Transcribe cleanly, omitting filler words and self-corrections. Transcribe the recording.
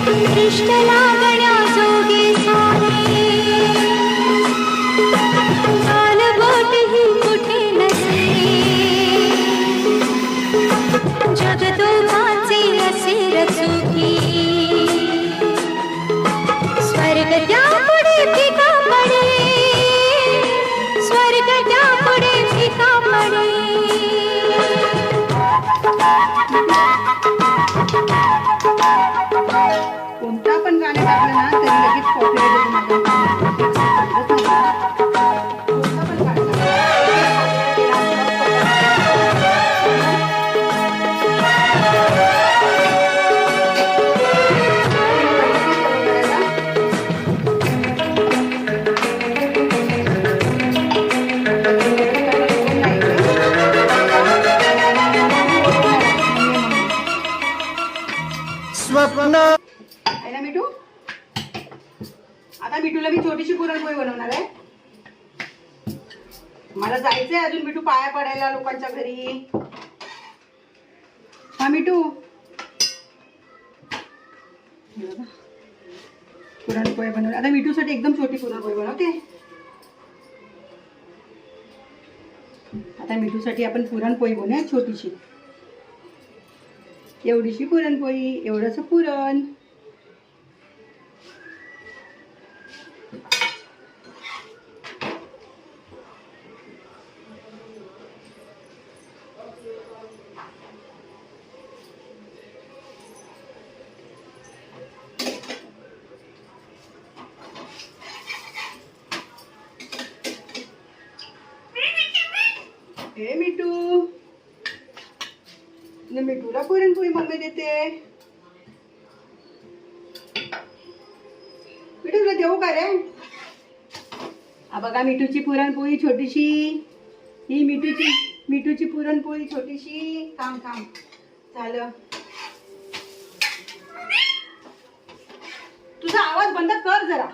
दृष्ट लागण्या जोगे सारे गालबोटही कुठे नसे जगदोबाचे असे रचुकी स्वर्ग त्यापुढे फिका पडे स्वर्ग त्यापुढे फिका पडे कोणता पण गाणं टाकलं ना तरी लगेच कॉपीराइट येतो स्वप्न ना मिठू. आता मिठूला मी छोटीशी पुरणपोळी बनवणार आहे. मला जायचंय अजून मिठू पाया पडायला लोकांच्या घरी. हा मिठू पुरणपोळी बनवली. आता मिठूसाठी एकदम छोटी पुरणपोळी बनवते. आता मिठूसाठी आपण पुरणपोळी बनवूया छोटीशी. एवढीशी पुरणपोळी एवढंच पुरण. हे मिठू मिठूला पुरणपोळी मम्मी देते. मिठू तुला देऊ का रे? हा बघा मिठूची पुरणपोळी छोटीशी. ही मिठूची पुरणपोळी छोटीशी. थांब झालं. तुझा आवाज बंद कर जरा.